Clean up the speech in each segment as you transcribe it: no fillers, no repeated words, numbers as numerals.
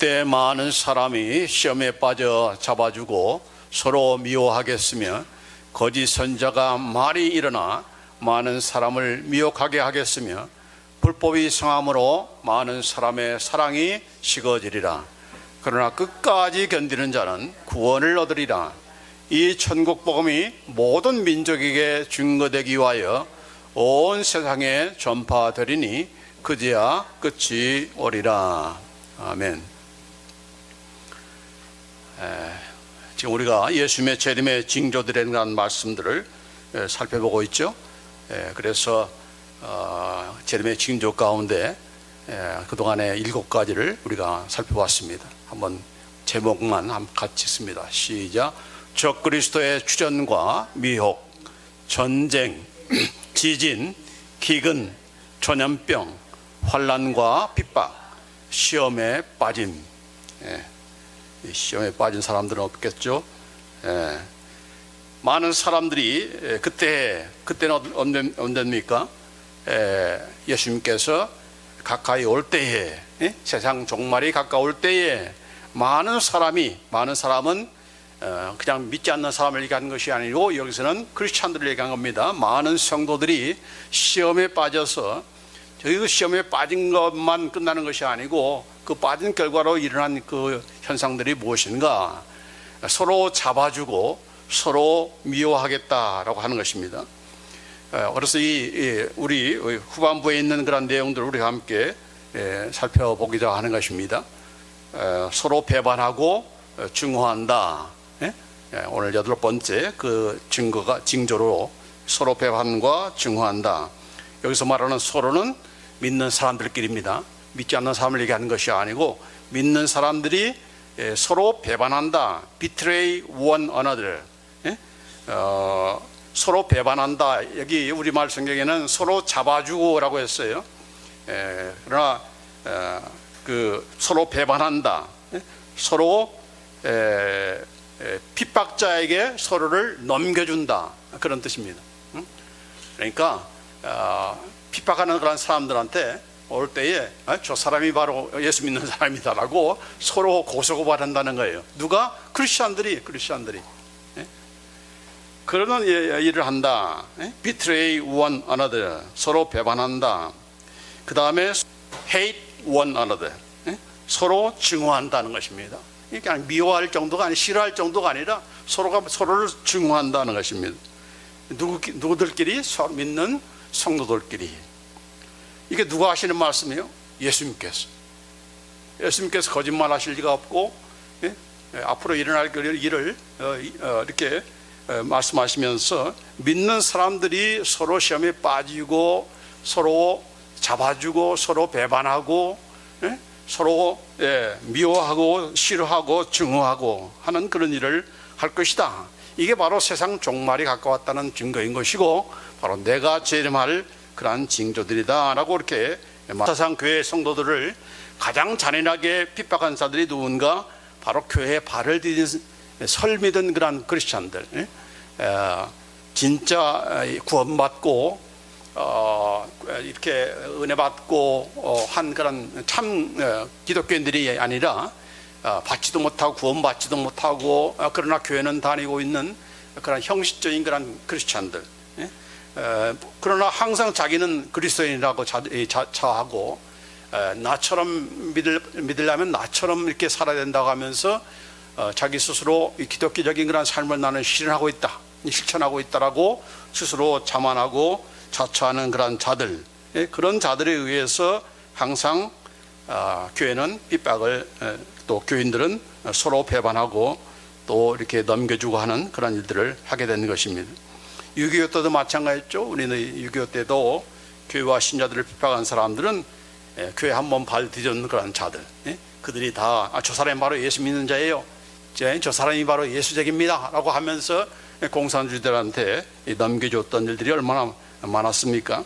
때 많은 사람이 시험에 빠져 잡아주고 서로 미워하겠으며 거짓 선자가 많이 일어나 많은 사람을 미혹하게 하겠으며 불법이 성함으로 많은 사람의 사랑이 식어지리라. 그러나 끝까지 견디는 자는 구원을 얻으리라. 이 천국 복음이 모든 민족에게 증거되기 위하여 온 세상에 전파되리니 그제야 끝이 오리라. 아멘. 지금 우리가 예수님의 재림의 징조들에 대한 말씀들을 살펴보고 있죠. 그래서 재림의 징조 가운데 그동안에 7가지를 우리가 살펴봤습니다. 한번 제목만 같이 읽습니다. 시작. 적그리스도의 출현과 미혹, 전쟁, 지진, 기근, 전염병, 환난과 핍박, 시험에 빠짐. 시험에 빠진 사람들은 없겠죠. 많은 사람들이 그때는 언제입니까? 예수님께서 가까이 올 때에, 세상 종말이 가까울 때에 많은 사람은 그냥 믿지 않는 사람을 얘기하는 것이 아니고 여기서는 크리스찬들을 얘기한 겁니다. 많은 성도들이 시험에 빠져서 그 시험에 빠진 것만 끝나는 것이 아니고 그 빠진 결과로 일어난 그 현상들이 무엇인가? 서로 잡아주고 서로 미워하겠다라고 하는 것입니다. 그래서 우리 후반부에 있는 그런 내용들을 우리가 함께 살펴보기도 하는 것입니다. 서로 배반하고 증오한다. 오늘 8번째 그 징조로 서로 배반과 증오한다. 여기서 말하는 서로는 믿는 사람들끼리입니다. 믿지 않는 사람을 얘기하는 것이 아니고 믿는 사람들이 서로 배반한다. Betray one another. 서로 배반한다. 여기 우리말 성경에는 서로 잡아주고라고 했어요. 그러나 서로 배반한다. 서로 핍박자에게 서로를 넘겨준다. 그런 뜻입니다. 그러니까 핍박하는 그런 사람들한테 올 때에 저 사람이 바로 예수 믿는 사람이다라고 서로 고소고발한다는 거예요. 누가? 크리스찬들이 그러는 일을 한다. Betray one another. 서로 배반한다. 그 다음에 hate one another. 서로 증오한다는 것입니다. 그러니까 미워할 정도가 아니 싫어할 정도가 아니라 서로가 서로를 증오한다는 것입니다. 누구들끼리? 믿는 성도들끼리. 이게 누가 하시는 말씀이에요? 예수님께서 거짓말 하실 리가 없고 앞으로 일어날 일을 이렇게 말씀하시면서 믿는 사람들이 서로 시험에 빠지고 서로 잡아주고 서로 배반하고 서로 미워하고 싫어하고 증오하고 하는 그런 일을 할 것이다. 이게 바로 세상 종말이 가까웠다는 증거인 것이고 바로 내가 재림할 그러한 징조들이다 라고 이렇게 세상 교회 성도들을 가장 잔인하게 핍박한 자들이 누군가? 바로 교회에 발을 디딘 설믿은 그런 크리스찬들, 진짜 구원받고 이렇게 은혜 받고 한 그런 참 기독교인들이 아니라 받지도 못하고 구원받지도 못하고 그러나 교회는 다니고 있는 그런 형식적인 그런 크리스찬들. 그러나 항상 자기는 그리스도인이라고 자하고 나처럼 믿으려면 나처럼 이렇게 살아야 된다고 하면서 자기 스스로 기독교적인 그런 삶을 나는 실천하고 있다라고 스스로 자만하고 자처하는 그런 자들, 그런 자들에 의해서 항상 교회는 핍박을 또 교인들은 서로 배반하고 또 이렇게 넘겨주고 하는 그런 일들을 하게 되는 것입니다. 6.25 때도 마찬가지였죠. 우리는 6.25 때도 교회와 신자들을 핍박한 사람들은 교회 한번 발 디뎠는 그런 자들, 그들이 다 저 사람이 바로 예수 믿는 자예요, 저 사람이 바로 예수적입니다 라고 하면서 공산주의들한테 넘겨줬던 일들이 얼마나 많았습니까?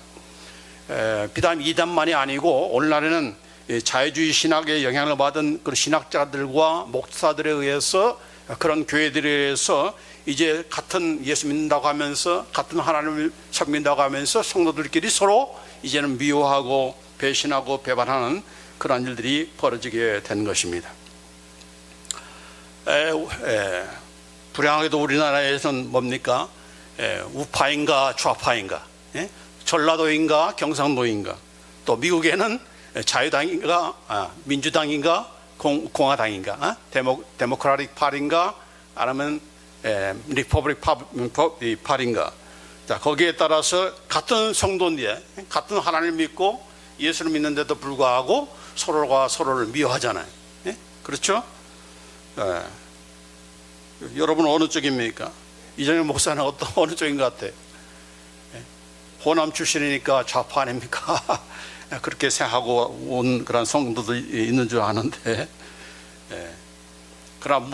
비단 이단만이 아니고 오늘날에는 자유주의 신학에 영향을 받은 그런 신학자들과 목사들에 의해서 그런 교회들에 의해서 이제 같은 예수 믿는다고 하면서 같은 하나님을 섬긴다고 하면서 성도들끼리 서로 이제는 미워하고 배신하고 배반하는 그런 일들이 벌어지게 된 것입니다. 불행하게도 우리나라에서는 뭡니까? 우파인가 좌파인가, 전라도인가 경상도인가, 또 미국에는 자유당인가 민주당인가 공화당인가, 데모크라틱 파티인가 아니면 리퍼블릭 파티인가. 자, 거기에 따라서 같은 성도인데 같은 하나님을 믿고 예수를 믿는데도 불구하고 서로가 서로를 미워하잖아요. 그렇죠? 여러분 어느 쪽입니까? 이정현 목사는 어느 쪽인 것 같아요? 호남 출신이니까 좌파 아닙니까? 그렇게 생각하고 온 그런 성도도 있는 줄 아는데, 그러나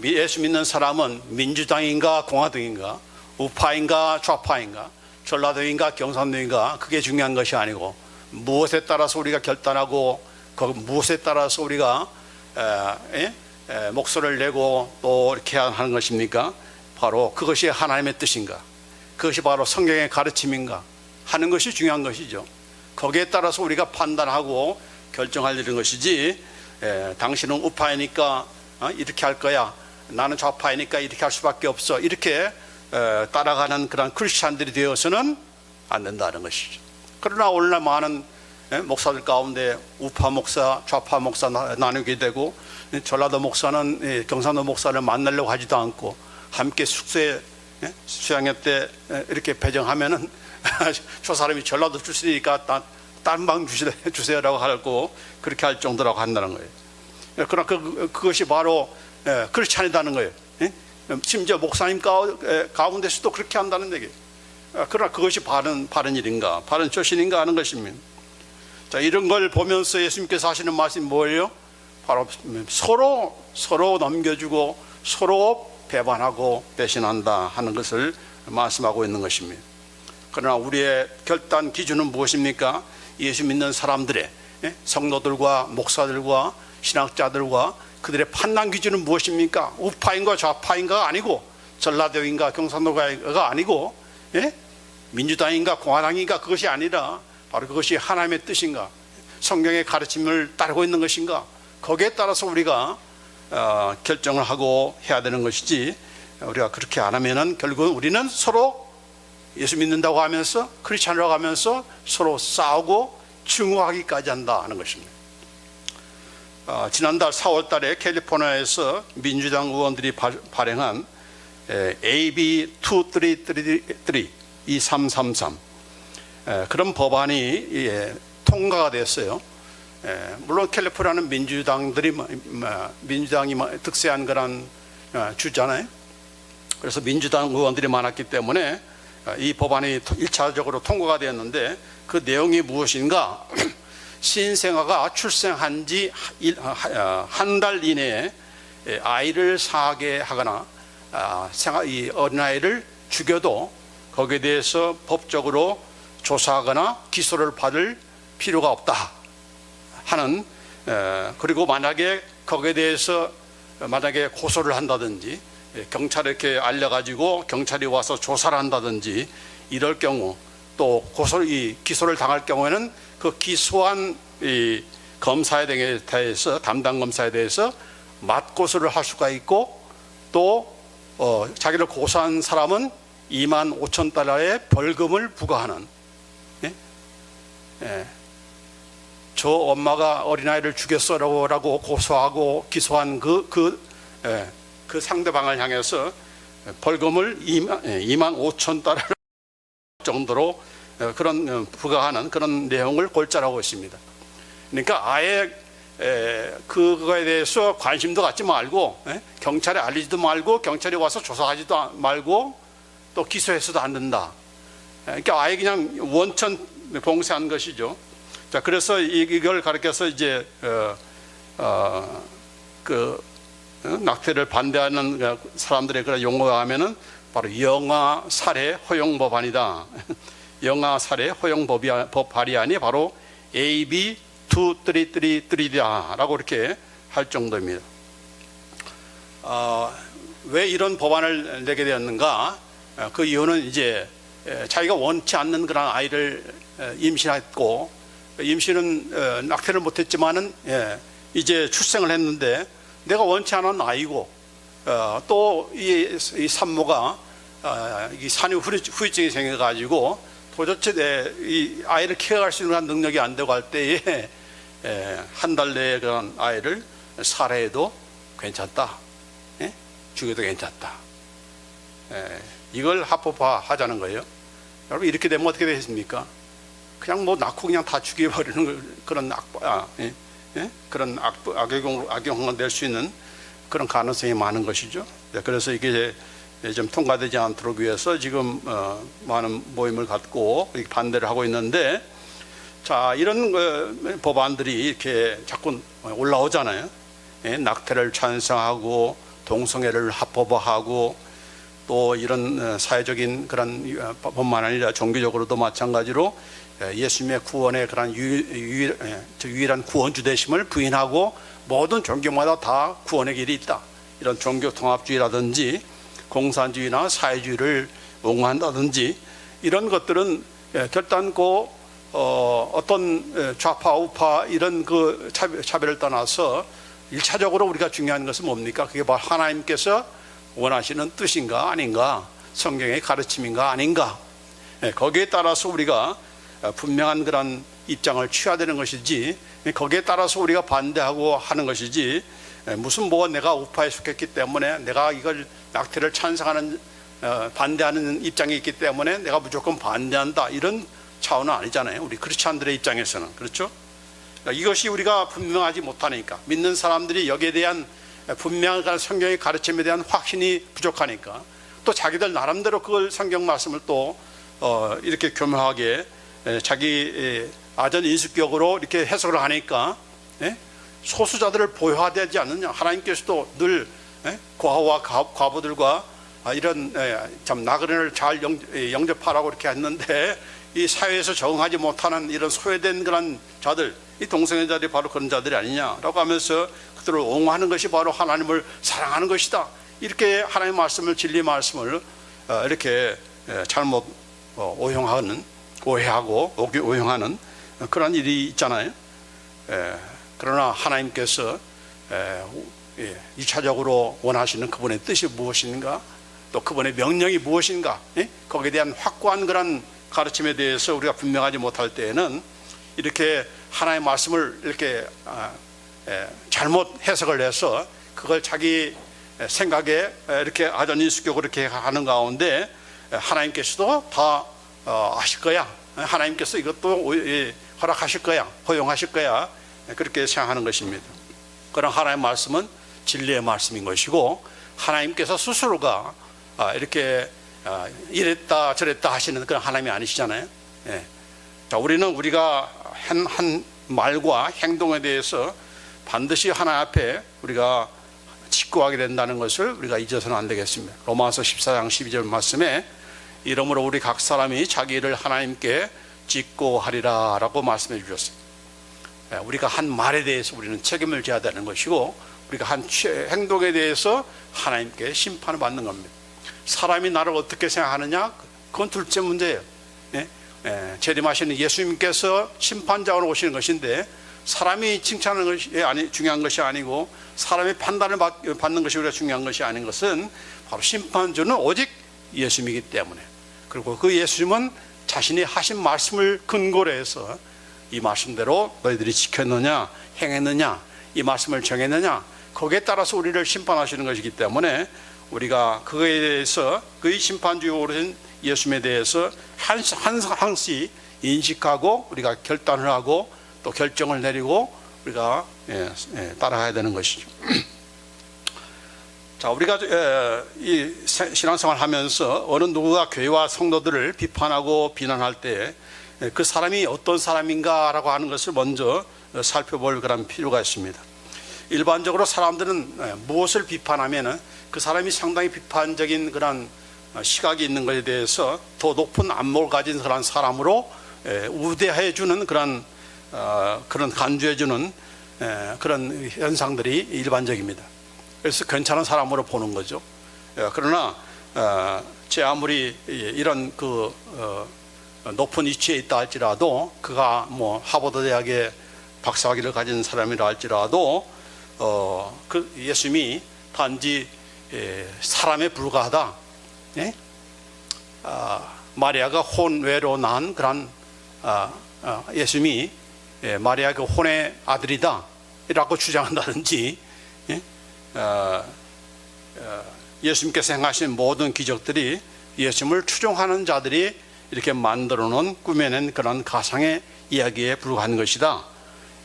예수 믿는 사람은 민주당인가 공화당인가, 우파인가 좌파인가, 전라도인가 경상도인가, 그게 중요한 것이 아니고 무엇에 따라서 우리가 결단하고 무엇에 따라서 우리가 목소리를 내고 또 이렇게 하는 것입니까? 바로 그것이 하나님의 뜻인가, 그것이 바로 성경의 가르침인가 하는 것이 중요한 것이죠. 거기에 따라서 우리가 판단하고 결정할 일인 것이지, 당신은 우파이니까 이렇게 할 거야, 나는 좌파이니까 이렇게 할 수밖에 없어, 이렇게 따라가는 그런 크리스찬들이 되어서는 안 된다는 것이죠. 그러나 오늘날 많은 목사들 가운데 우파 목사, 좌파 목사 나누게 되고, 전라도 목사는 경상도 목사를 만나려고 하지도 않고 함께 숙소에 수양회 때 이렇게 배정하면은 저 사람이 전라도 출신이니까 딴 방 주세요라고 하고 그렇게 할 정도라고 한다는 거예요. 그러나 그것이 바로 크리스찬이라는 거예요. 심지어 목사님 가운데서도 그렇게 한다는 얘기예요. 그러나 그것이 바른 일인가, 바른 처신인가 하는 것입니다. 자, 이런 걸 보면서 예수님께서 하시는 말씀이 뭐예요? 바로 서로 넘겨주고 서로 배반하고 배신한다 하는 것을 말씀하고 있는 것입니다. 그러나 우리의 결단 기준은 무엇입니까? 예수 믿는 사람들의, 성도들과 목사들과 신학자들과 그들의 판단 기준은 무엇입니까? 우파인가 좌파인가가 아니고, 전라도인가 경상도가 아니고, 민주당인가 공화당인가, 그것이 아니라 바로 그것이 하나님의 뜻인가, 성경의 가르침을 따르고 있는 것인가, 거기에 따라서 우리가 결정을 하고 해야 되는 것이지, 우리가 그렇게 안 하면은 결국은 우리는 서로 예수 믿는다고 하면서 크리스찬이라고 하면서 서로 싸우고 증오하기까지 한다 하는 것입니다. 지난달 4월 달에 캘리포니아에서 민주당 의원들이 발행한 AB 2333 그런 법안이 통과가 됐어요. 물론 캘리포니아는 민주당이 득세한 그런 주잖아요. 그래서 민주당 의원들이 많았기 때문에 이 법안이 1차적으로 통과가 되었는데, 그 내용이 무엇인가? 신생아가 출생한 지 한 달 이내에 아이를 상하게 하거나 이 어린아이를 죽여도 거기에 대해서 법적으로 조사하거나 기소를 받을 필요가 없다 하는, 그리고 만약에 거기에 대해서 만약에 고소를 한다든지 경찰에 이렇게 알려가지고 경찰이 와서 조사를 한다든지 이럴 경우, 또 기소를 당할 경우에는 그 기소한 이 검사에 대해서, 담당 검사에 대해서 맞고소를 할 수가 있고, 또 자기를 고소한 사람은 25,000달러의 벌금을 부과하는, 저 엄마가 어린아이를 죽였어라고 고소하고 기소한 그 상대방을 향해서 벌금을 25,000달러 정도로 그런 부과하는 그런 내용을 골자라고 있습니다. 그러니까 아예 그거에 대해서 관심도 갖지 말고, 경찰에 알리지도 말고, 경찰이 와서 조사하지도 말고, 또 기소해서도 안 된다. 그러니까 아예 그냥 원천 봉쇄한 것이죠. 자, 그래서 이걸 가르쳐서 이제 낙태를 반대하는 사람들의 그런 용어가 하면은 바로 영아 살해 허용 법안이다. 영아 살해 허용 법 발의안이 바로 AB 2333라고 이렇게 할 정도입니다. 왜 이런 법안을 내게 되었는가? 그 이유는 이제 자기가 원치 않는 그런 아이를 임신했고, 임신은 낙태를 못했지만은 이제 출생을 했는데 내가 원치 않은 아이고 또 이 산모가 이 산후 후유증이 생겨가지고 도대체 이 아이를 케어할 수 있는 능력이 안 되고 할 때에 한 달 내에 그런 아이를 살해해도 괜찮다, 죽여도 괜찮다. 이걸 합법화 하자는 거예요. 여러분, 이렇게 되면 어떻게 되겠습니까? 그냥 뭐 낳고 그냥 다 죽여버리는 그런 그런 악영향을 낼 수 있는 그런 가능성이 많은 것이죠. 그래서 이게 좀 통과되지 않도록 위해서 지금 많은 모임을 갖고 반대를 하고 있는데, 자, 이런 법안들이 이렇게 자꾸 올라오잖아요. 낙태를 찬성하고 동성애를 합법화하고 또 이런 사회적인 그런 법만 아니라 종교적으로도 마찬가지로 예수님의 구원의 그런 유일한 구원주 되심을 부인하고 모든 종교마다 다 구원의 길이 있다, 이런 종교 통합주의라든지 공산주의나 사회주의를 옹호한다든지 이런 것들은 결단코 어떤 좌파 우파 이런 그 차별을 떠나서 일차적으로 우리가 중요한 것은 뭡니까? 그게 바로 하나님께서 원하시는 뜻인가 아닌가, 성경의 가르침인가 아닌가, 거기에 따라서 우리가 분명한 그런 입장을 취해야 되는 것이지, 거기에 따라서 우리가 반대하고 하는 것이지, 무슨 뭐 내가 우파에 속했기 때문에 내가 이걸 낙태를 찬성하는 반대하는 입장이 있기 때문에 내가 무조건 반대한다, 이런 차원은 아니잖아요. 우리 크리스찬들의 입장에서는. 그렇죠? 이것이 우리가 분명하지 못하니까, 믿는 사람들이 여기에 대한 분명한 성경의 가르침에 대한 확신이 부족하니까, 또 자기들 나름대로 그걸 성경 말씀을 또 이렇게 교묘하게 자기 아전 인식격으로 이렇게 해석을 하니까 소수자들을 보호하지 않느냐. 하나님께서도 늘 고아와 과부들과 이런 참 나그네를 잘 영접하라고 이렇게 했는데, 이 사회에서 적응하지 못하는 이런 소외된 그런 자들, 이 동성애자들이 바로 그런 자들이 아니냐라고 하면서 그들을 옹호하는 것이 바로 하나님을 사랑하는 것이다, 이렇게 하나님의 말씀을, 진리 말씀을 이렇게 잘못 오해하고 오용하는 그런 일이 있잖아요. 그러나 하나님께서 2차적으로 원하시는 그분의 뜻이 무엇인가, 또 그분의 명령이 무엇인가, 거기에 대한 확고한 그런 가르침에 대해서 우리가 분명하지 못할 때에는 이렇게 하나님의 말씀을 이렇게 잘못 해석을 해서 그걸 자기 생각에 이렇게 아전인수격으로 이렇게 하는 가운데, 하나님께서도 다 아실 거야, 하나님께서 이것도 허락하실 거야, 허용하실 거야, 그렇게 생각하는 것입니다. 그런 하나님의 말씀은 진리의 말씀인 것이고, 하나님께서 스스로가 이렇게 이랬다 저랬다 하시는 그런 하나님이 아니시잖아요. 자, 우리가 한 말과 행동에 대해서 반드시 하나님 앞에 우리가 직구하게 된다는 것을 우리가 잊어서는 안 되겠습니다. 로마서 14장 12절 말씀에 이러므로 우리 각 사람이 자기 일을 하나님께 직고하리라 라고 말씀해 주셨습니다. 우리가 한 말에 대해서 우리는 책임을 져야 되는 것이고, 우리가 한 행동에 대해서 하나님께 심판을 받는 겁니다. 사람이 나를 어떻게 생각하느냐, 그건 둘째 문제예요. 재림하시는 예수님께서 심판자로 오시는 것인데, 사람이 칭찬하는 것이 중요한 것이 아니고 사람의 판단을 받는 것이 우리가 중요한 것이 아닌 것은 바로 심판주는 오직 예수님이기 때문에, 그리고 그 예수님은 자신이 하신 말씀을 근거로 해서 이 말씀대로 너희들이 지켰느냐 행했느냐, 이 말씀을 정했느냐, 거기에 따라서 우리를 심판하시는 것이기 때문에 우리가 그거에 대해서 그의 심판주의로 오신 예수님에 대해서 항시 인식하고 우리가 결단을 하고 또 결정을 내리고 우리가 따라가야 되는 것이죠. 자, 우리가 이 신앙생활 하면서 어느 누구가 교회와 성도들을 비판하고 비난할 때 그 사람이 어떤 사람인가라고 하는 것을 먼저 살펴볼 그런 필요가 있습니다. 일반적으로 사람들은 무엇을 비판하면 그 사람이 상당히 비판적인 그런 시각이 있는 것에 대해서 더 높은 안목을 가진 그런 사람으로 우대해 주는 그런 간주해 주는 그런 현상들이 일반적입니다. 그래서 괜찮은 사람으로 보는 거죠. 그러나 제 아무리 이런 높은 위치에 있다 할지라도, 그가 뭐 하버드 대학의 박사학위를 가진 사람이라 할지라도 그 예수님이 단지 사람에 불과하다. 예? 마리아가 혼외로 낳은 그런 예수님이 마리아 그 혼의 아들이다 라고 주장한다든지, 예? 예수님께서 행하신 모든 기적들이 예수님을 추종하는 자들이 이렇게 만들어 놓은 꾸며낸 그런 가상의 이야기에 불과한 것이다,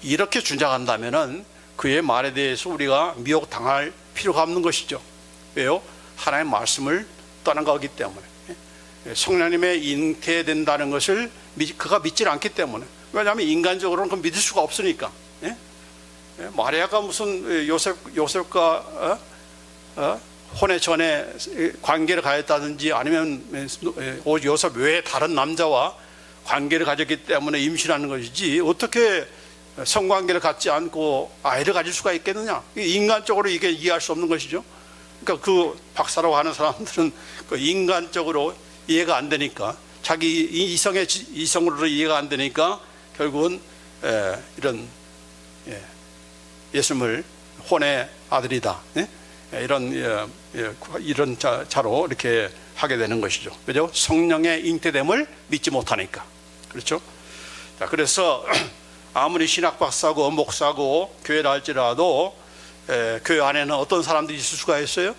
이렇게 주장한다면은 그의 말에 대해서 우리가 미혹당할 필요가 없는 것이죠. 왜요? 하나님의 말씀을 떠난 거기 때문에. 성령님의 잉태된다는 것을 그가 믿질 않기 때문에. 왜냐하면 인간적으로는 그 믿을 수가 없으니까. 마리아가 무슨 요셉과 혼의 전에 관계를 가졌다든지 아니면 요셉 외에 다른 남자와 관계를 가졌기 때문에 임신하는 것이지, 어떻게 성관계를 갖지 않고 아이를 가질 수가 있겠느냐? 인간적으로 이게 이해할 수 없는 것이죠. 그러니까 그 박사라고 하는 사람들은 그 인간적으로 이해가 안 되니까, 자기 이성으로 이해가 안 되니까 결국은 이런 예수님을 혼의 아들이다, 이런 자로 이렇게 하게 되는 것이죠. 그죠? 성령의 잉태됨을 믿지 못하니까. 그렇죠? 자, 그래서 아무리 신학 박사고 목사고 교회를 할지라도 교회 안에는 어떤 사람들이 있을 수가 있어요?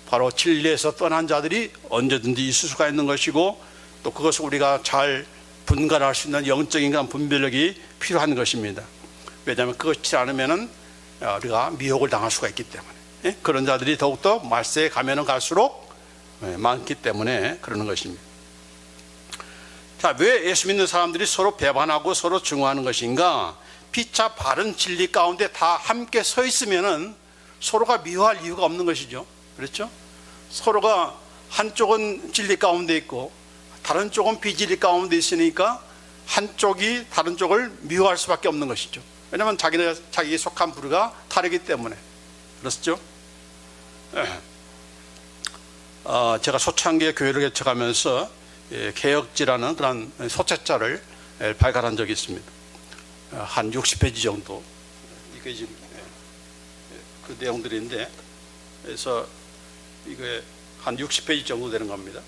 바로 진리에서 떠난 자들이 언제든지 있을 수가 있는 것이고, 또 그것을 우리가 잘 분간할 수 있는 영적인 그런 분별력이 필요한 것입니다. 왜냐하면 그렇지 않으면은 우리가 미혹을 당할 수가 있기 때문에, 그런 자들이 더욱더 말세에 가면은 갈수록 많기 때문에 그러는 것입니다. 자, 왜 예수 믿는 사람들이 서로 배반하고 서로 증오하는 것인가? 피차 바른 진리 가운데 다 함께 서 있으면은 서로가 미워할 이유가 없는 것이죠. 그렇죠? 서로가 한쪽은 진리 가운데 있고 다른 쪽은 비진리 가운데 있으니까 한쪽이 다른 쪽을 미워할 수밖에 없는 것이죠. 왜냐하면 자기 속한 부류가 다르기 때문에. 그렇죠? 제가 소창기의 교회를 개척하면서 개혁지라는 그런 소책자를 발간한 적이 있습니다. 한 60페이지 정도. 이게 지금 그 내용들인데, 그래서 이게 한 60페이지 정도 되는 겁니다.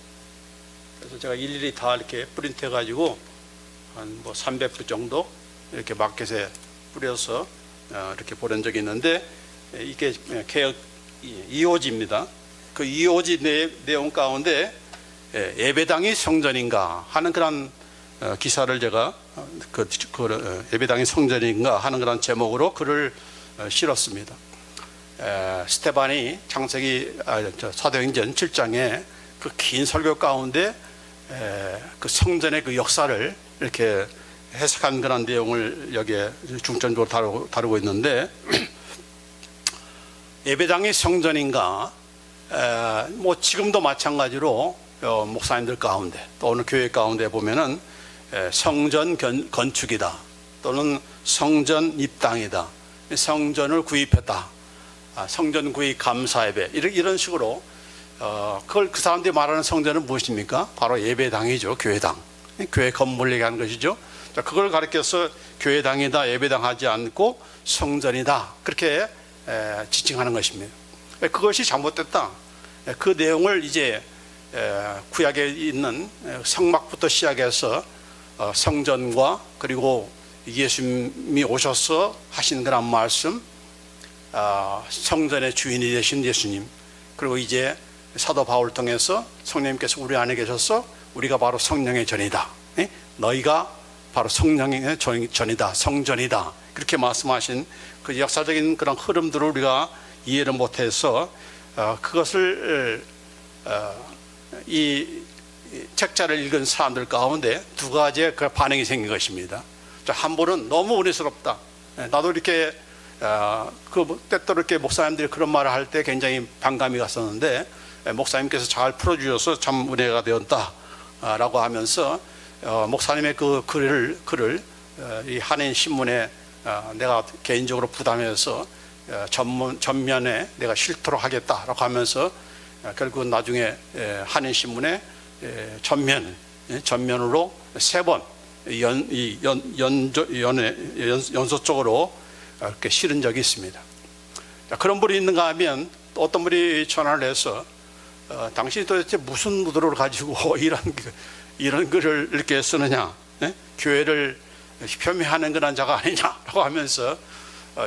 그래서 제가 일일이 다 이렇게 프린트해 가지고 한 뭐 300부 정도 이렇게 마켓에 뿌려서 이렇게 보낸 적이 있는데, 이게 개혁 2호지입니다. 그 2호지 내용 가운데 예배당이 성전인가 하는 그런 기사를 제가 예배당이 성전인가 하는 그런 제목으로 글을 실었습니다. 스테반이 창세기 사도행전 7장에 그 긴 설교 가운데 그 성전의 그 역사를 이렇게 해석한 그런 내용을 여기에 중점적으로 다루고 있는데, 예배당이 성전인가, 뭐 지금도 마찬가지로 목사님들 가운데 또 오늘 교회 가운데 보면은 성전 건축이다, 또는 성전 입당이다, 성전을 구입했다, 성전 구입 감사 예배, 이런 식으로 그걸 그 사람들이 말하는 성전은 무엇입니까? 바로 예배당이죠. 교회당, 교회 건물 얘기하는 것이죠. 자, 그걸 가리켜서 교회당이다, 예배당 하지 않고 성전이다, 그렇게 지칭하는 것입니다. 그것이 잘못됐다. 그 내용을 이제 구약에 있는 성막부터 시작해서 성전과 그리고 예수님이 오셔서 하신 그런 말씀, 성전의 주인이 되신 예수님, 그리고 이제 사도 바울을 통해서 성령님께서 우리 안에 계셔서 우리가 바로 성령의 전이다, 너희가 바로 성령의 전이다, 성전이다, 그렇게 말씀하신 그 역사적인 그런 흐름들을 우리가 이해를 못해서 그것을 이 책자를 읽은 사람들 가운데 두 가지의 그 반응이 생긴 것입니다. 한 분은 너무 은혜스럽다, 나도 이렇게 때때로 이렇게 목사님들이 그런 말을 할 때 굉장히 반감이 갔었는데, 목사님께서 잘 풀어주셔서 참 은혜가 되었다 라고 하면서 목사님의 그 글을 이 한인 신문에 내가 개인적으로 부담해서 전면에 내가 실도록 하겠다라고 하면서 결국은 나중에 한인 신문에 전면으로 3번 연속적으로 이렇게 실은 적이 있습니다. 그런 분이 있는가 하면 또 어떤 분이 전화를 해서 당신이 도대체 무슨 무드를 가지고 이런 글을 이렇게 쓰느냐, 예? 교회를 폄훼하는 그런 자가 아니냐라고 하면서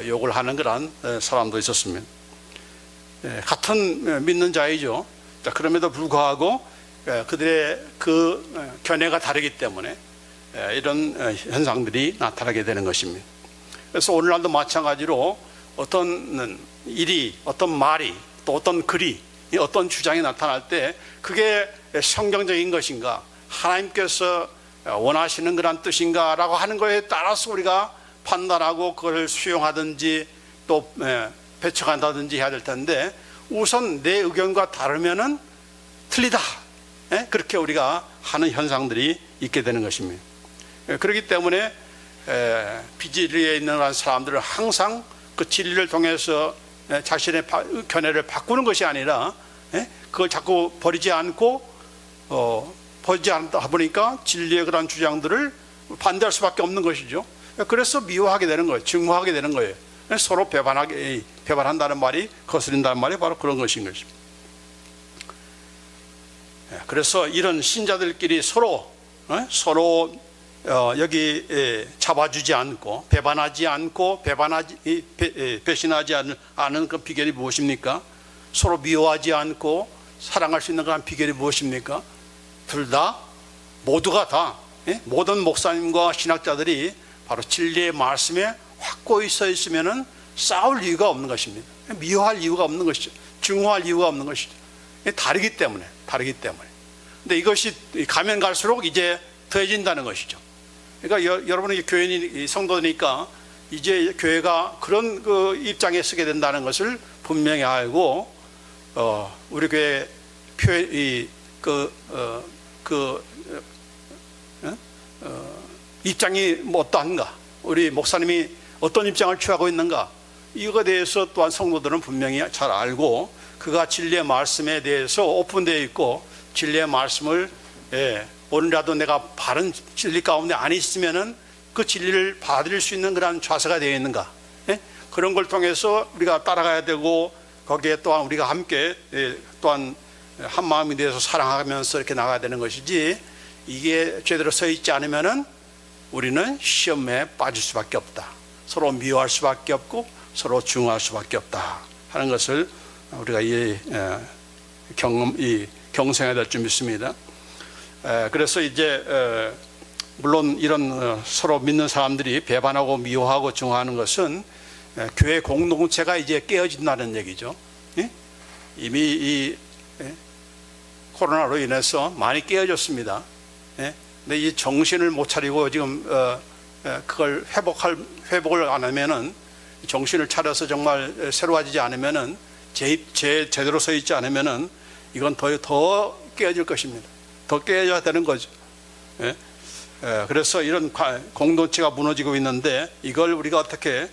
욕을 하는 그런 사람도 있었습니다. 같은 믿는 자이죠. 그럼에도 불구하고 그들의 그 견해가 다르기 때문에 이런 현상들이 나타나게 되는 것입니다. 그래서 오늘날도 마찬가지로 어떤 일이, 어떤 말이, 또 어떤 글이, 어떤 주장이 나타날 때 그게 성경적인 것인가, 하나님께서 원하시는 그런 뜻인가라고 하는 것에 따라서 우리가 판단하고 그걸 수용하든지 또 배척한다든지 해야 될 텐데, 우선 내 의견과 다르면은 틀리다, 그렇게 우리가 하는 현상들이 있게 되는 것입니다. 그렇기 때문에 비진리에 있는 사람들은 항상 그 진리를 통해서 자신의 견해를 바꾸는 것이 아니라 그걸 자꾸 버리지 않고 버리지 않다 보니까 진리의 그런 주장들을 반대할 수밖에 없는 것이죠. 그래서 미워하게 되는 거예요. 증오하게 되는 거예요. 서로 배반한다는 말이, 거스린다는 말이 바로 그런 것인 것입니다. 그래서 이런 신자들끼리 서로 여기 잡아주지 않고 배반하지 않고 배신하지 않은 그 비결이 무엇입니까? 서로 미워하지 않고 사랑할 수 있는 그런 비결이 무엇입니까? 둘 다, 모두가 다, 모든 목사님과 신학자들이 바로 진리의 말씀에 확고히 서 있으면은 싸울 이유가 없는 것입니다. 미워할 이유가 없는 것이죠. 증오할 이유가 없는 것이죠. 다르기 때문에. 근데 이것이 가면 갈수록 이제 더해진다는 것이죠. 그러니까 여러분이 교인이 성도니까 이제 교회가 그런 그 입장에 서게 된다는 것을 분명히 알고, 우리 교회 입장이 뭐 어떠한가, 우리 목사님이 어떤 입장을 취하고 있는가, 이거에 대해서 또한 성도들은 분명히 잘 알고, 그가 진리의 말씀에 대해서 오픈되어 있고, 진리의 말씀을 오늘이라도 내가 바른 진리 가운데 안 있으면은 그 진리를 받을 수 있는 그런 좌세가 되어 있는가, 그런 걸 통해서 우리가 따라가야 되고, 거기에 또한 우리가 함께 또한 한 마음이 되어서 사랑하면서 이렇게 나가야 되는 것이지, 이게 제대로 서 있지 않으면은 우리는 시험에 빠질 수밖에 없다, 서로 미워할 수밖에 없고 서로 증오할 수밖에 없다 하는 것을 우리가 경성해야 될 줄 믿습니다. 그래서 이제 물론 이런 서로 믿는 사람들이 배반하고 미워하고 증오하는 것은 교회 공동체가 이제 깨어진다는 얘기죠. 이미 이 코로나로 인해서 많이 깨어졌습니다. 근데 이 정신을 못 차리고 지금 그걸 회복을 안 하면은, 정신을 차려서 정말 새로워지지 않으면은, 제대로 서 있지 않으면은 이건 더 깨어질 것입니다. 더 깨어져야 되는 거죠. 그래서 이런 공동체가 무너지고 있는데, 이걸 우리가 어떻게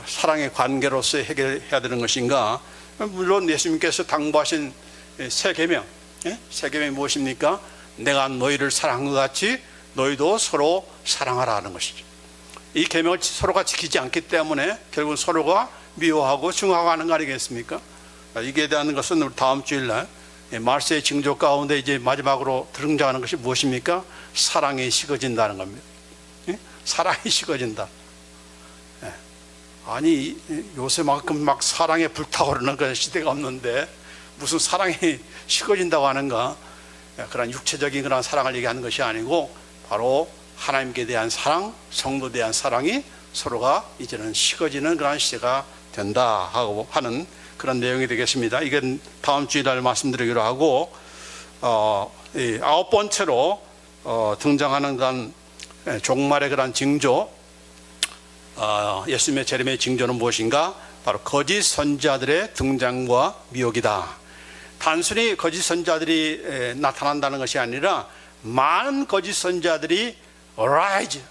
사랑의 관계로서 해결해야 되는 것인가? 물론 예수님께서 당부하신 새 계명, 새 계명이 무엇입니까? 내가 너희를 사랑한 것 같이 너희도 서로 사랑하라 하는 것이죠. 이 계명을 서로가 지키지 않기 때문에 결국은 서로가 미워하고 증오하고 하는 거 아니겠습니까? 이게 대한 것은 우리 다음 주일날 말세의 징조 가운데 이제 마지막으로 등장하는 것이 무엇입니까? 사랑이 식어진다는 겁니다. 사랑이 식어진다. 아니, 요새만큼 막 사랑에 불타오르는 그런 시대가 없는데 무슨 사랑이 식어진다고 하는가? 그런 육체적인 그런 사랑을 얘기하는 것이 아니고, 바로 하나님께 대한 사랑, 성도에 대한 사랑이 서로가 이제는 식어지는 그런 시대가 된다 하고 하는 그런 내용이 되겠습니다. 이건 다음 주일날 말씀드리기로 하고, 아홉 번째로 등장하는 그런 종말의 그런 징조, 예수님의 재림의 징조는 무엇인가? 바로 거짓 선지자들의 등장과 미혹이다. 단순히 거짓 선지자들이 나타난다는 것이 아니라 많은 거짓 선지자들이 arise,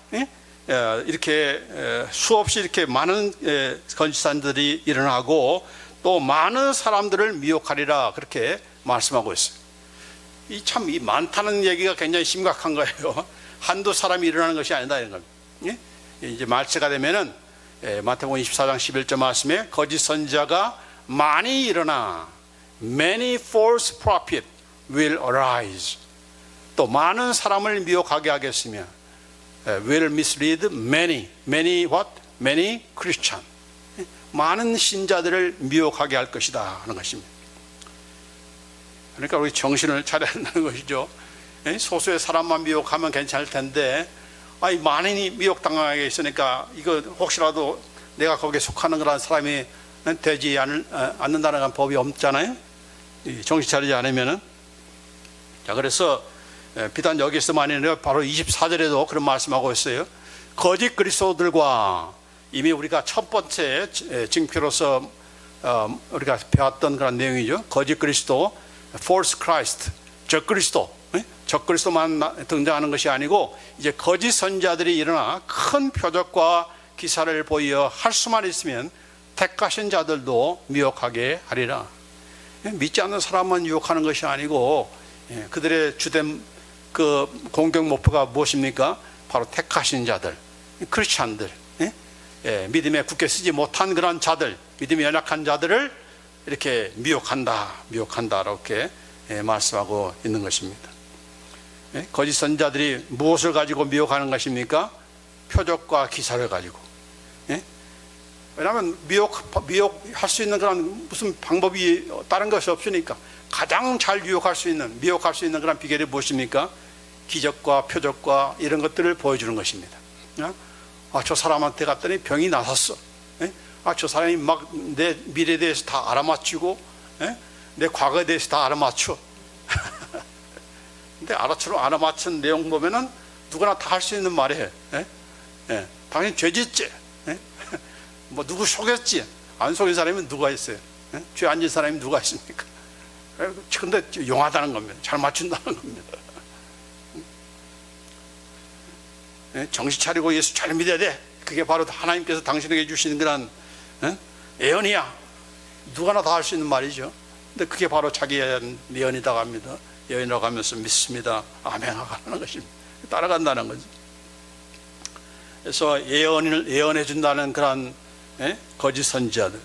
이렇게 수없이 이렇게 많은 거짓 선지자들이 일어나고 또 많은 사람들을 미혹하리라, 그렇게 말씀하고 있어요. 이 많다는 얘기가 굉장히 심각한 거예요. 한두 사람이 일어나는 것이 아니다 이런 겁니다. 이제 말세가 되면은 마태복음 24장 11절 말씀에 거짓 선지자가 많이 일어나 many false prophets will arise. 또 많은 사람을 미혹하게 하겠으며 will mislead many what? many Christian. 많은 신자들을 미혹하게 할 것이다 하는 것입니다. 그러니까 우리 정신을 차려야 한다는 것이죠. 소수의 사람만 미혹하면 괜찮을 텐데 많이 미혹당하게 있으니까 이거 혹시라도 내가 거기에 속하는 그런 사람이 되지 않는다는 법이 없잖아요. 정신 차리지 않으면은. 자, 그래서 비단 여기서만이 아니라 바로 24절에도 그런 말씀하고 있어요. 거짓 그리스도들과 이미 우리가 첫 번째 징표로서 우리가 배웠던 그런 내용이죠. 거짓 그리스도, false Christ, 적그리스도만 등장하는 것이 아니고 이제 거짓 선자들이 일어나 큰 표적과 기사를 보여 할 수만 있으면 택하신 자들도 미혹하게 하리라. 믿지 않는 사람만 유혹하는 것이 아니고 그들의 주된 그 공격 목표가 무엇입니까? 바로 택하신 자들, 크리스찬들, 믿음에 굳게 쓰지 못한 그런 자들, 믿음이 연약한 자들을 이렇게 미혹한다 이렇게 말씀하고 있는 것입니다. 거짓 선자들이 무엇을 가지고 미혹하는 것입니까? 표적과 기사를 가지고. 왜냐하면 미혹할 수 있는 그런 무슨 방법이 다른 것이 없으니까 가장 잘 미혹할 수 있는 그런 비결이 무엇입니까? 기적과 표적과 이런 것들을 보여주는 것입니다. 저 사람한테 갔더니 병이 나섰어. 저 사람이 막 내 미래에 대해서 다 알아맞히고 내 과거에 대해서 다 알아맞혀. 근데 알아맞힌 내용 보면은 누구나 다 할 수 있는 말이에요. 당연히 죄 짓지. 뭐 누구 속였지. 안 속인 사람이 누가 있어요? 죄 안 진 사람이 누가 있습니까? 근데 용하다는 겁니다. 잘 맞춘다는 겁니다. 정신 차리고 예수 잘 믿어야 돼. 그게 바로 하나님께서 당신에게 주시는 그런 예언이야. 누구나 다 할 수 있는 말이죠. 근데 그게 바로 자기 예언이라고 합니다. 예언이라고 하면서 믿습니다. 아멘 하는 것입니다. 따라간다는 거죠. 그래서 예언해 준다는 그런 거짓 선지자들,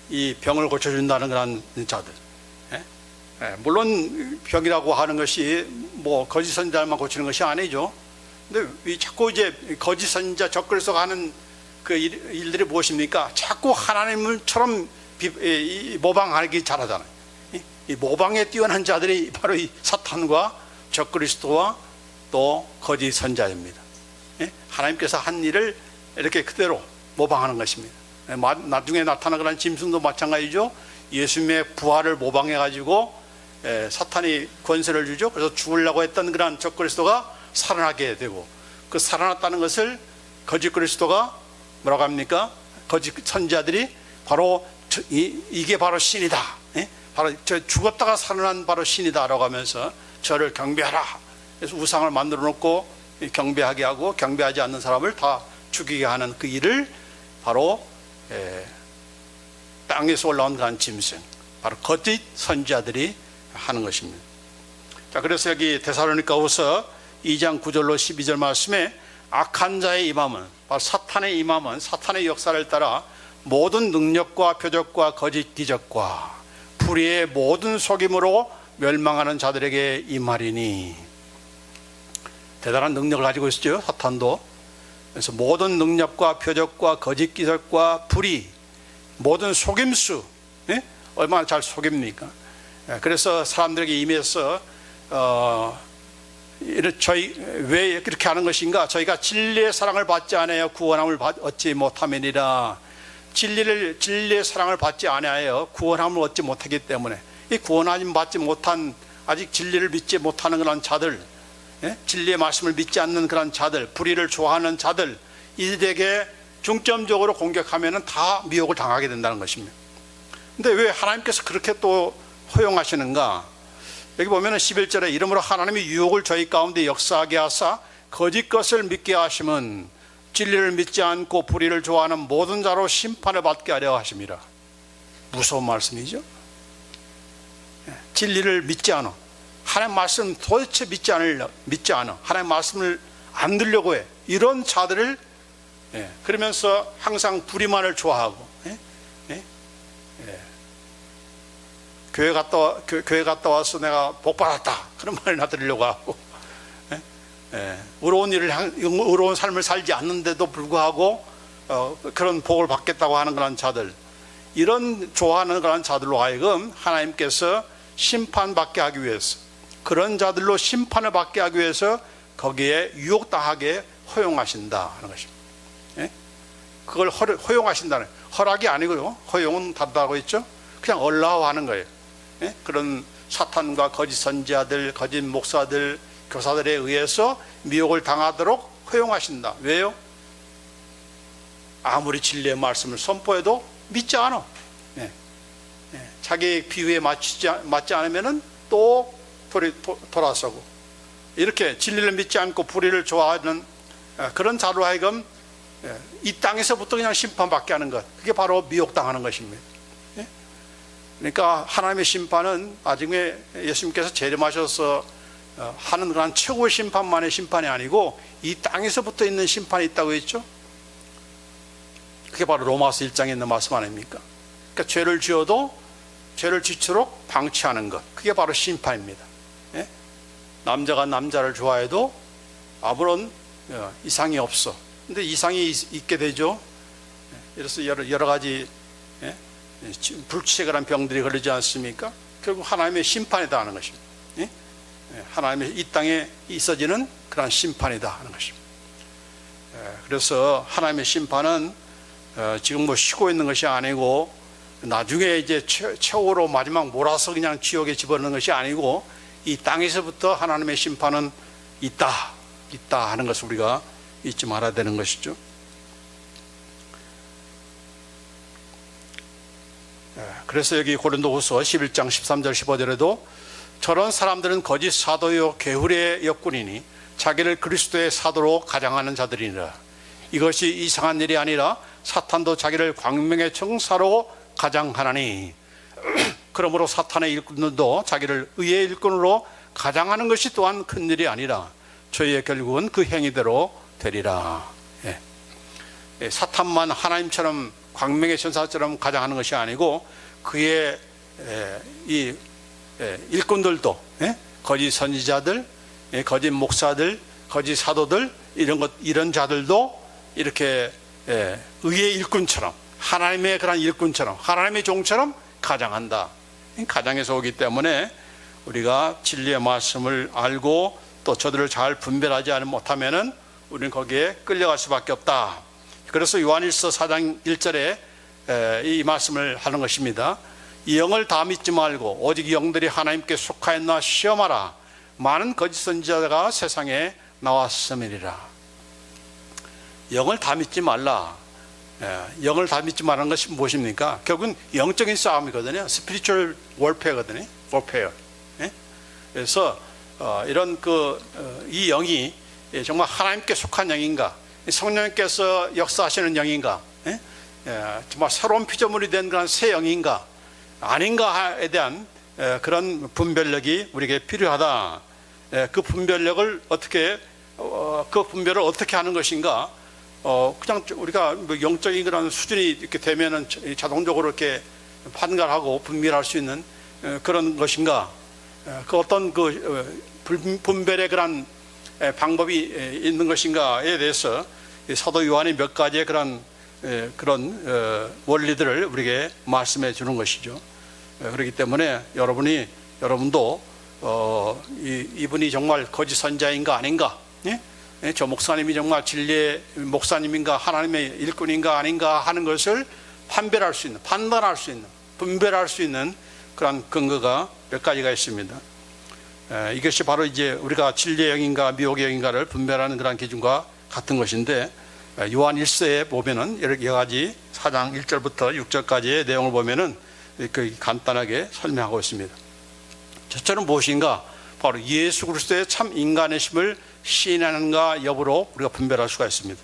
이 병을 고쳐준다는 그런 자들. 물론 병이라고 하는 것이 뭐 거짓 선지자만 고치는 것이 아니죠. 근데 자꾸 이제 거짓 선지자 적그리스도가 하는 그 일들이 무엇입니까? 자꾸 하나님처럼 모방하기 잘하잖아요. 이 모방에 뛰어난 자들이 바로 이 사탄과 적그리스도와 또 거짓 선지자입니다. 하나님께서 한 일을 이렇게 그대로 모방하는 것입니다. 나중에 나타나는 그런 짐승도 마찬가지죠. 예수님의 부활을 모방해 가지고 사탄이 권세를 주죠. 그래서 죽으려고 했던 그런 적그리스도가 살아나게 되고, 그 살아났다는 것을 거짓 그리스도가 뭐라고 합니까? 거짓 선지자들이 바로 이게 바로 신이다. 바로 저 죽었다가 살아난 바로 신이다라고 하면서 저를 경배하라. 그래서 우상을 만들어 놓고 경배하게 하고 경배하지 않는 사람을 다 죽이게 하는 그 일을 바로 땅에서 올라온 그런 짐승, 바로 거짓 선지자들이 하는 것입니다. 자, 그래서 여기 데살로니가후서 2장 9절로 12절 말씀에 악한 자의 임함은, 바로 사탄의 임함은 사탄의 역사를 따라 모든 능력과 표적과 거짓 기적과 불의의 모든 속임으로 멸망하는 자들에게 임하리니. 대단한 능력을 가지고 있죠, 사탄도. 그래서 모든 능력과 표적과 거짓 기적과 불의, 모든 속임수, 얼마나 잘 속입니까? 그래서 사람들에게 임해서 저희 왜 그렇게 하는 것인가? 저희가 진리의 사랑을 받지 않아야 구원함을 얻지 못함이니라. 진리의 사랑을 받지 않아야 구원함을 얻지 못하기 때문에, 이 구원함을 받지 못한, 아직 진리를 믿지 못하는 그런 자들, 진리의 말씀을 믿지 않는 그런 자들, 불의를 좋아하는 자들, 이들에게 중점적으로 공격하면은 다 미혹을 당하게 된다는 것입니다. 근데 왜 하나님께서 그렇게 또 허용하시는가? 여기 보면은 11절에 이러므로 하나님이 유혹을 저희 가운데 역사하게 하사 거짓 것을 믿게 하심은 진리를 믿지 않고 불의를 좋아하는 모든 자로 심판을 받게 하려 하심이라. 무서운 말씀이죠. 진리를 믿지 않아, 하나님 말씀 도대체 믿지 않아, 하나님 말씀을 안 들려고 해, 이런 자들을 그러면서 항상 불의만을 좋아하고 교회 갔다 와서 내가 복 받았다 그런 말이나 드리려고 하고, 의로운 삶을 살지 않는데도 불구하고 그런 복을 받겠다고 하는 그런 자들, 이런 좋아하는 그런 자들로 하여금 하나님께서 심판받게 하기 위해서, 그런 자들로 심판을 받게 하기 위해서 거기에 유혹당하게 허용하신다 하는 것입니다. 그걸 허용하신다는, 허락이 아니고요, 허용은 다르다고 했죠. 그냥 얼라워하는 거예요. 그런 사탄과 거짓 선지자들, 거짓 목사들, 교사들에 의해서 미혹을 당하도록 허용하신다. 왜요? 아무리 진리의 말씀을 선포해도 믿지 않아. 자기 비유에 맞지 않으면 또 돌아서고, 이렇게 진리를 믿지 않고 불의를 좋아하는 그런 자로 하여금 이 땅에서부터 그냥 심판받게 하는 것, 그게 바로 미혹당하는 것입니다. 그러니까 하나님의 심판은 나중에 예수님께서 재림하셔서 하는 그런 최고의 심판만의 심판이 아니고 이 땅에서부터 있는 심판이 있다고 했죠. 그게 바로 로마서 1장에 있는 말씀 아닙니까? 그러니까 죄를 지어도 죄를 지도록 방치하는 것, 그게 바로 심판입니다. 남자가 남자를 좋아해도 아무런 이상이 없어. 근데 이상이 있게 되죠. 그래서 여러 가지 불치에 관한 병들이 걸리지 않습니까? 결국 하나님의 심판이다 하는 것입니다. 하나님의 이 땅에 있어지는 그런 심판이다 하는 것입니다. 그래서 하나님의 심판은 지금 뭐 쉬고 있는 것이 아니고 나중에 이제 최후로 마지막 몰아서 그냥 지옥에 집어넣는 것이 아니고 이 땅에서부터 하나님의 심판은 있다 하는 것을 우리가 잊지 말아야 되는 것이죠. 그래서 여기 고린도후서 11장 13절 15절에도 저런 사람들은 거짓 사도요 게으르의 역군이니 자기를 그리스도의 사도로 가장하는 자들이니라. 이것이 이상한 일이 아니라 사탄도 자기를 광명의 청사로 가장하나니 그러므로 사탄의 일꾼들도 자기를 의의 일꾼으로 가장하는 것이 또한 큰 일이 아니라 저희의 결국은 그 행위대로 되리라. 사탄만 하나님처럼 광명의 천사처럼 가장하는 것이 아니고 그의 이 일꾼들도, 거짓 선지자들, 거짓 목사들, 거짓 사도들, 이런 자들도 이렇게 의의 일꾼처럼, 하나님의 그런 일꾼처럼, 하나님의 종처럼 가장한다. 가장에서 오기 때문에 우리가 진리의 말씀을 알고 또 저들을 잘 분별하지 못하면은 우리는 거기에 끌려갈 수밖에 없다. 그래서 요한일서 4장 1절에 이 말씀을 하는 것입니다. 이 영을 다 믿지 말고 오직 영들이 하나님께 속하였나 시험하라. 많은 거짓 선지자가 세상에 나왔음이니라. 영을 다 믿지 말라. 영을 다 믿지 말라는 것이 무엇입니까? 결국은 영적인 싸움이거든요. 스피리추얼 월페어거든요. 월페어. 그래서 이런 이 영이 정말 하나님께 속한 영인가, 성령님께서 역사하시는 영인가, 정말 새로운 피조물이 된 그런 새 영인가 아닌가에 대한 그런 분별력이 우리에게 필요하다. 그 분별력을 그 분별을 어떻게 하는 것인가? 그냥 우리가 영적인 그런 수준이 이렇게 되면은 자동적으로 이렇게 판단하고 분별할 수 있는 그런 것인가? 그 어떤 분별의 그런 방법이 있는 것인가에 대해서 사도 요한이 몇 가지의 그런 원리들을 우리에게 말씀해 주는 것이죠. 그렇기 때문에 여러분도 이분이 정말 거짓 선지자인가 아닌가, 저 목사님이 정말 진리의 목사님인가 하나님의 일꾼인가 아닌가 하는 것을 판별할 수 있는, 판단할 수 있는, 분별할 수 있는 그런 근거가 몇 가지가 있습니다. 이것이 바로 이제 우리가 진리의 영인가 미혹의 영인가를 분별하는 그런 기준과 같은 것인데, 요한 1서에 보면은 여러 가지 4장 1절부터 6절까지의 내용을 보면은 이렇게 간단하게 설명하고 있습니다. 첫째는 무엇인가? 바로 예수 그리스도의 참 인간의 심을 시인하는가 여부로 우리가 분별할 수가 있습니다.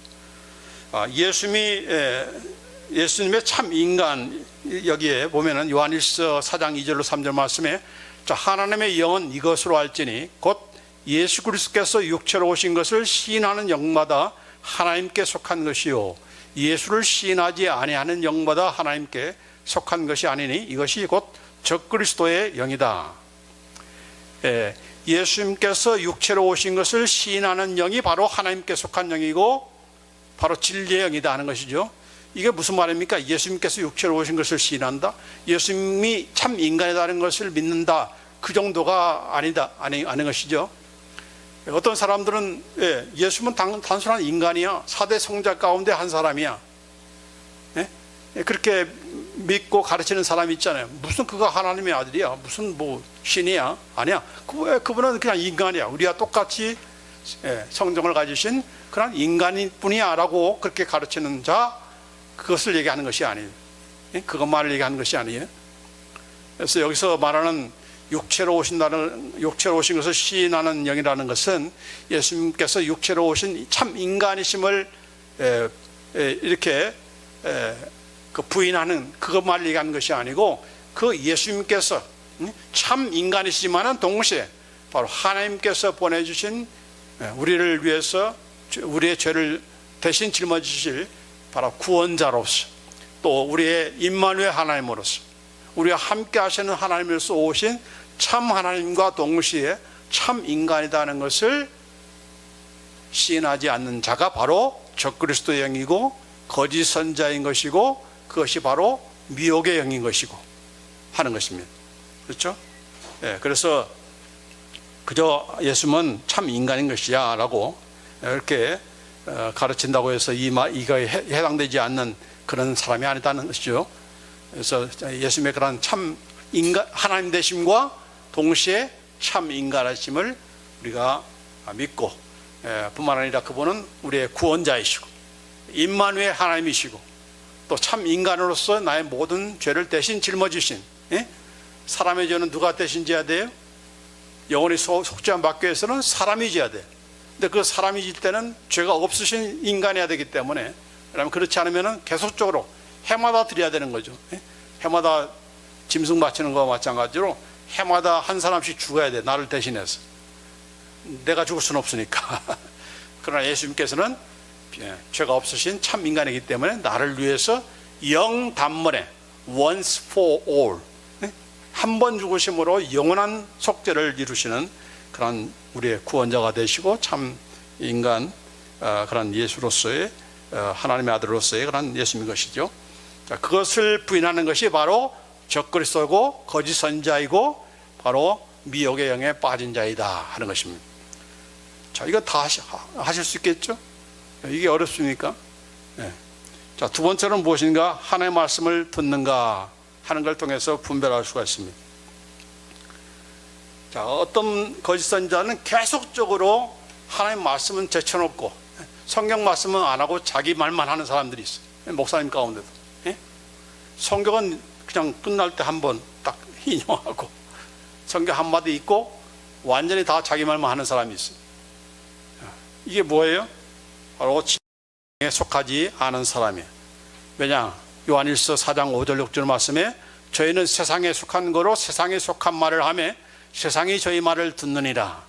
예수님의 참 인간, 여기에 보면은 요한 1서 4장 2절로 3절 말씀에 하나님의 영은 이것으로 알지니 곧 예수 그리스도께서 육체로 오신 것을 시인하는 영마다 하나님께 속한 것이요 예수를 시인하지 아니하는 영마다 하나님께 속한 것이 아니니 이것이 곧 적그리스도의 영이다. 예수님께서 육체로 오신 것을 시인하는 영이 바로 하나님께 속한 영이고 바로 진리의 영이다 하는 것이죠. 이게 무슨 말입니까? 예수님께서 육체로 오신 것을 시인한다, 예수님이 참 인간이라는 것을 믿는다, 그 정도가 아닌 것이죠. 어떤 사람들은 예수님은 단순한 인간이야, 4대 성자 가운데 한 사람이야, 그렇게 믿고 가르치는 사람이 있잖아요. 무슨 그가 하나님의 아들이야, 무슨 뭐 신이야? 아니야, 그분은 그냥 인간이야, 우리와 똑같이 성정을 가지신 그런 인간일 뿐이야 라고 그렇게 가르치는 자, 그것을 얘기하는 것이 아니에요. 그것만을 얘기하는 것이 아니에요. 그래서 여기서 말하는 육체로 오신 것을 시인하는 영이라는 것은 예수님께서 육체로 오신 참 인간이심을 이렇게 부인하는 그것만을 얘기하는 것이 아니고, 그 예수님께서 참 인간이시지만은 동시에 바로 하나님께서 보내주신 우리를 위해서 우리의 죄를 대신 짊어지실 바로 구원자로서, 또 우리의 임마누엘 하나님으로서, 우리와 함께 하시는 하나님으로서 오신 참 하나님과 동시에 참 인간이라는 것을 시인하지 않는 자가 바로 적그리스도의 영이고 거짓 선자인 것이고, 그것이 바로 미혹의 영인 것이고 하는 것입니다. 그렇죠? 그래서 그저 예수님은 참 인간인 것이야 라고 이렇게 가르친다고 해서 이거에 해당되지 않는 그런 사람이 아니다는 것이죠. 그래서 예수님의 그런 참 인간, 하나님 되심과 동시에 참 인간하심을 우리가 믿고, 뿐만 아니라 그분은 우리의 구원자이시고 임마누엘 하나님이시고 또 참 인간으로서 나의 모든 죄를 대신 짊어지신, 사람의 죄는 누가 대신 져야 돼요? 영원히 속죄함 받기 위해서는 사람이 져야 돼요. 근데 그 사람이 질 때는 죄가 없으신 인간이어야 되기 때문에, 그러면 그렇지 않으면 계속적으로 해마다 드려야 되는 거죠. 해마다 짐승 바치는 거와 마찬가지로 해마다 한 사람씩 죽어야 돼, 나를 대신해서. 내가 죽을 수는 없으니까. 그러나 예수님께서는 죄가 없으신 참 인간이기 때문에 나를 위해서 영단번에 once for all, 한 번 죽으심으로 영원한 속죄를 이루시는 그런 우리의 구원자가 되시고 참 인간, 그런 예수로서의, 하나님의 아들로서의 그런 예수님인 것이죠. 자, 그것을 부인하는 것이 바로 적그리스도고 거짓 선자이고 바로 미혹의 영에 빠진 자이다 하는 것입니다. 자, 이거 다 하실 수 있겠죠? 이게 어렵습니까? 자, 두 번째는 무엇인가? 하나님의 말씀을 듣는가 하는 걸 통해서 분별할 수가 있습니다. 자, 어떤 거짓 선자는 계속적으로 하나님의 말씀은 제쳐놓고 성경 말씀은 안 하고 자기 말만 하는 사람들이 있어요. 목사님 가운데도. 성경은 그냥 끝날 때 한 번 딱 인용하고 성경 한마디 읽고 완전히 다 자기 말만 하는 사람이 있어요. 이게 뭐예요? 바로 진리에 속하지 않은 사람이에요. 왜냐? 요한일서 4장 5절 6절 말씀에 저희는 세상에 속한 거로 세상에 속한 말을 하며 세상이 저희 말을 듣느니라.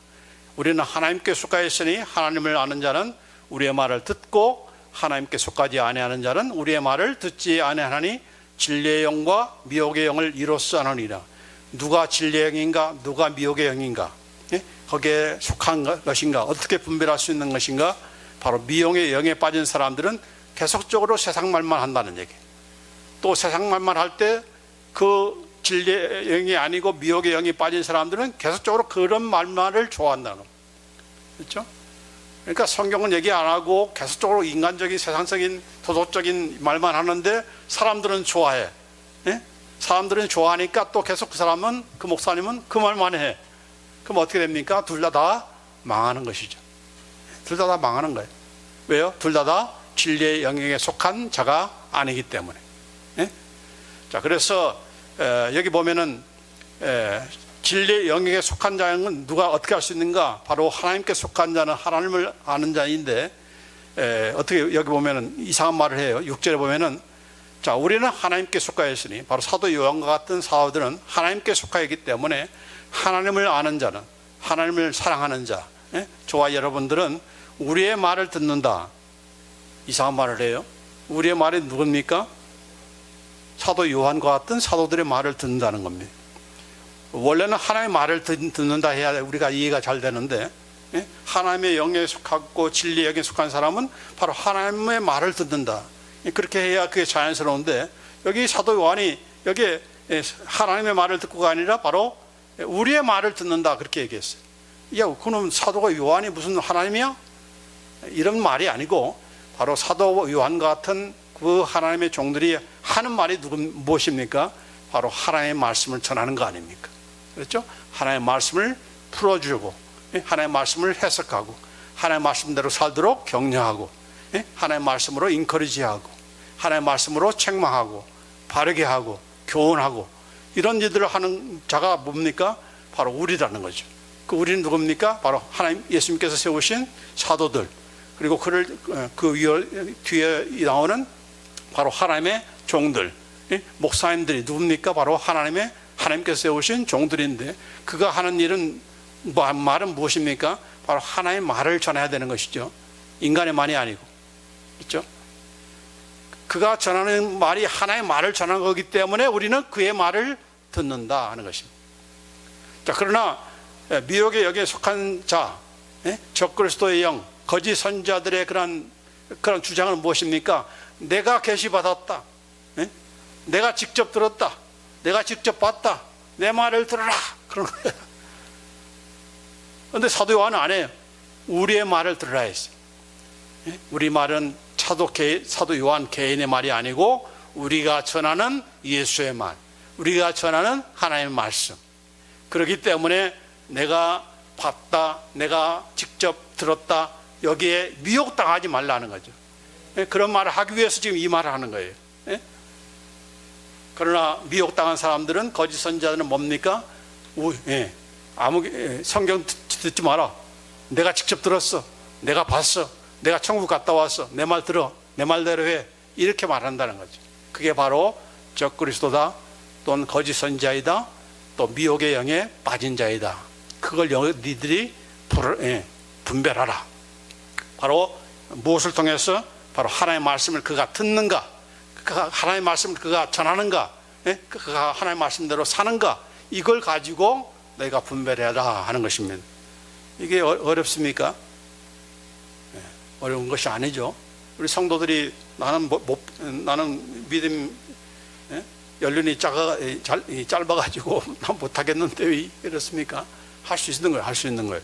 우리는 하나님께 속하였으니 하나님을 아는 자는 우리의 말을 듣고 하나님께 속하지 아니하는 자는 우리의 말을 듣지 아니하나니 진리의 영과 미혹의 영을 이로써 아느니라. 누가 진리의 영인가, 누가 미혹의 영인가, 거기에 속한 것인가, 어떻게 분별할 수 있는 것인가? 바로 미혹의 영에 빠진 사람들은 계속적으로 세상 말만 한다는 얘기. 또 세상 말만 할 때 그 진리의 영이 아니고 미혹의 영이 빠진 사람들은 계속적으로 그런 말만을 좋아한다는 겁니다. 그렇죠? 그러니까 성경은 얘기 안 하고 계속적으로 인간적인 세상적인 도덕적인 말만 하는데 사람들은 좋아해. 사람들은 좋아하니까 또 계속 그 사람은, 그 목사님은 그 말만 해. 그럼 어떻게 됩니까? 둘 다 망하는 것이죠. 둘 다 망하는 거예요. 왜요? 둘 다 진리의 영역에 속한 자가 아니기 때문에. 자, 그래서 여기 보면은 진리의 영역에 속한 자는 누가 어떻게 할 수 있는가? 바로 하나님께 속한 자는 하나님을 아는 자인데, 어떻게 여기 보면은 이상한 말을 해요. 6절에 보면은, 자, 우리는 하나님께 속하였으니, 바로 사도 요한과 같은 사도들은 하나님께 속하였기 때문에 하나님을 아는 자는, 하나님을 사랑하는 자, 저와 여러분들은 우리의 말을 듣는다. 이상한 말을 해요. 우리의 말이 누굽니까? 사도 요한과 같은 사도들의 말을 듣는다는 겁니다. 원래는 하나님의 말을 듣는다 해야 우리가 이해가 잘 되는데, 하나님의 영에 속하고 진리의 영에 속한 사람은 바로 하나님의 말을 듣는다. 그렇게 해야 그게 자연스러운데, 여기 사도 요한이 여기에 하나님의 말을 듣고가 아니라 바로 우리의 말을 듣는다 그렇게 얘기했어요. 야, 그럼 사도가 요한이 무슨 하나님이야? 이런 말이 아니고 바로 사도 요한 같은 그 하나님의 종들이 하는 말이 무엇입니까? 바로 하나님의 말씀을 전하는 거 아닙니까? 그렇죠? 하나님의 말씀을 풀어주고, 하나님의 말씀을 해석하고, 하나님의 말씀대로 살도록 격려하고, 하나님의 말씀으로 인커리지하고, 하나님의 말씀으로 책망하고, 바르게 하고, 교훈하고, 이런 일들을 하는 자가 뭡니까? 바로 우리라는 거죠. 그 우리는 누굽니까? 바로 하나님 예수님께서 세우신 사도들, 그리고 그 뒤에 나오는 바로 하나님의 종들, 목사님들이 누굽니까? 바로 하나님께서 세우신 종들인데, 그가 하는 일은 말은 무엇입니까? 바로 하나님의 말을 전해야 되는 것이죠. 인간의 말이 아니고, 그렇죠? 그가 전하는 말이 하나님의 말을 전하는 거기 때문에 우리는 그의 말을 듣는다 하는 것입니다. 자, 그러나 미혹의 여기에 속한 자, 적그리스도의 영, 거짓 선지자들의 그런 주장은 무엇입니까? 내가 계시받았다, 내가 직접 들었다, 내가 직접 봤다, 내 말을 들어라, 그런 거예요. 그런데 사도 요한은 안 해요. 우리의 말을 들으라 했어요. 우리 말은 사도 요한 개인의 말이 아니고 우리가 전하는 예수의 말, 우리가 전하는 하나님의 말씀. 그렇기 때문에 내가 봤다, 내가 직접 들었다, 여기에 미혹당하지 말라는 거죠. 그런 말을 하기 위해서 지금 이 말을 하는 거예요. 그러나 미혹당한 사람들은, 거짓 선지자들은 뭡니까? 성경 듣지 마라, 내가 직접 들었어, 내가 봤어, 내가 천국 갔다 왔어, 내 말 들어, 내 말대로 해, 이렇게 말한다는 거죠. 그게 바로 적그리스도다, 또는 거짓 선지자이다, 또 미혹의 영에 빠진 자이다. 그걸 니들이 분별하라. 바로 무엇을 통해서? 바로 하나님의 말씀을 그가 듣는가, 하나님의 말씀을 그가 전하는가, 그가 하나님의 말씀대로 사는가, 이걸 가지고 내가 분별해라 하는 것입니다. 이게 어렵습니까? 어려운 것이 아니죠. 우리 성도들이 나는 믿음 연륜이 짧아가지고 난 못하겠는데 왜 이렇습니까? 할 수 있는 거예요. 할 수 있는 거예요.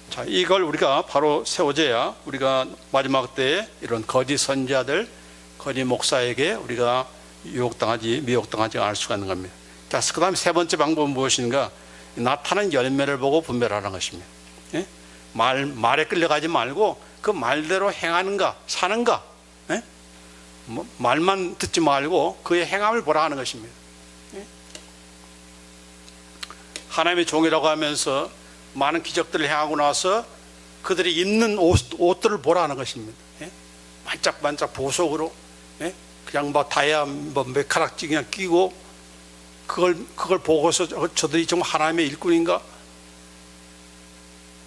자, 이걸 우리가 바로 세워져야 우리가 마지막 때에 이런 거짓 선지자들, 거짓 목사에게 우리가 미혹당하지 않을 수가 있는 겁니다. 자, 그 다음에 세 번째 방법은 무엇인가? 나타난 열매를 보고 분별하는 것입니다. 말에 끌려가지 말고 그 말대로 행하는가, 사는가, 말만 듣지 말고 그의 행함을 보라 하는 것입니다. 하나님의 종이라고 하면서 많은 기적들을 행하고 나서 그들이 입는 옷들을 보라 하는 것입니다. 반짝반짝 보석으로, 그냥 몇 가락지 그냥 끼고, 그걸 보고서 저들이 정말 하나님의 일꾼인가?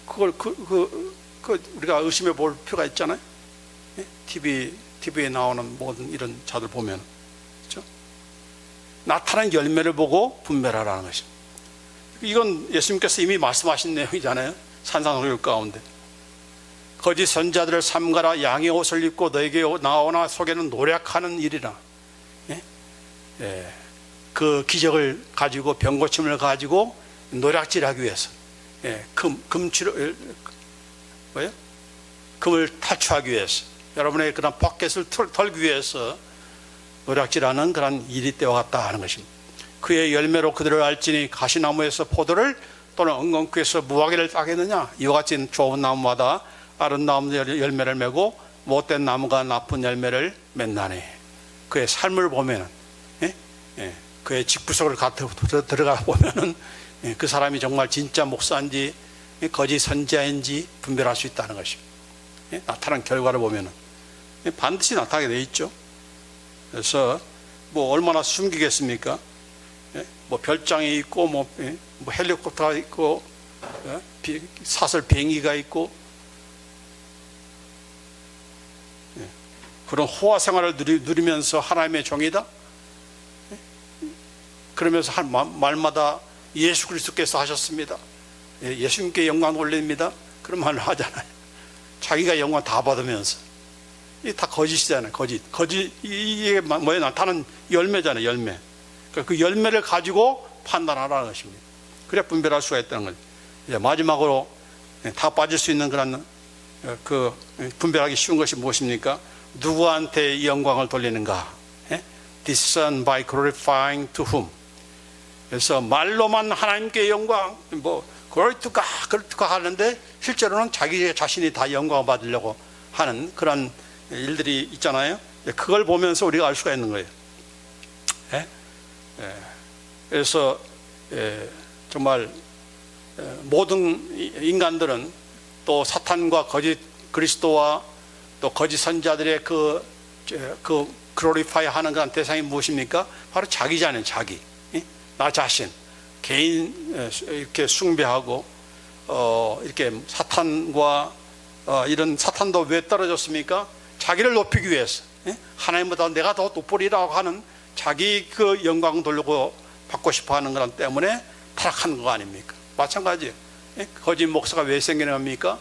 그걸 우리가 의심해 볼 필요가 있잖아요. TV에 나오는 모든 이런 자들 보면, 그렇죠? 나타난 열매를 보고 분별하라는 것입니다. 이건 예수님께서 이미 말씀하신 내용이잖아요. 산상수훈 가운데 거짓 선지자들을 삼가라, 양의 옷을 입고 너에게 나오나 속에는 노력하는 일이라. 그 기적을 가지고, 병고침을 가지고 노략질하기 위해서, 금을 탈취하기 위해서, 여러분의 그런 포켓을 털기 위해서 노략질하는 그런 일이 때와갔다 하는 것입니다. 그의 열매로 그들을 알지니 가시나무에서 포도를 또는 엉겅퀴에서 무화과를 따겠느냐? 이와 같이 좋은 나무마다 아름다운 열매를 메고 못된 나무가 나쁜 열매를 맺나니. 그의 삶을 보면은, 그의 집구석을 들어가 보면은 그 사람이 정말 진짜 목사인지 거짓 선지자인지 분별할 수 있다는 것입니다. 나타난 결과를 보면은 반드시 나타나게 돼 있죠. 그래서 뭐 얼마나 숨기겠습니까? 별장이 있고, 헬리콥터가 있고, 사설 비행기가 있고, 그런 호화 생활을 누리면서 하나님의 종이다? 그러면서 할 말마다 예수 그리스도께서 하셨습니다. 예수님께 영광 올립니다. 그런 말을 하잖아요. 자기가 영광 다 받으면서. 이게 다 거짓이잖아요. 거짓. 이게 뭐에 나타나는 열매잖아요. 열매. 그 열매를 가지고 판단하라는 것입니다. 그래 분별할 수가 있다는 거죠. 이제 마지막으로 다 빠질 수 있는 그런 그 분별하기 쉬운 것이 무엇입니까? 누구한테 이 영광을 돌리는가? Discern by glorifying to whom? 그래서 말로만 하나님께 영광, 뭐 glory to God 하는데 실제로는 자기 자신이 다 영광을 받으려고 하는 그런 일들이 있잖아요. 그걸 보면서 우리가 알 수가 있는 거예요. 그래서 정말 모든 인간들은 또 사탄과 거짓 그리스도와 또 거짓 선자들의 그 글로리파이 하는 그런 대상이 무엇입니까? 바로 자기잖아요. 자기. 나 자신. 개인 이렇게 숭배하고 이렇게 사탄과 이런 사탄도 왜 떨어졌습니까? 자기를 높이기 위해서. 하나님보다 내가 더 높으리라고 하는 자기 그 영광 돌리고 받고 싶어 하는 것 때문에 타락한 거 아닙니까? 마찬가지예요. 거짓 목사가 왜 생기는 겁니까?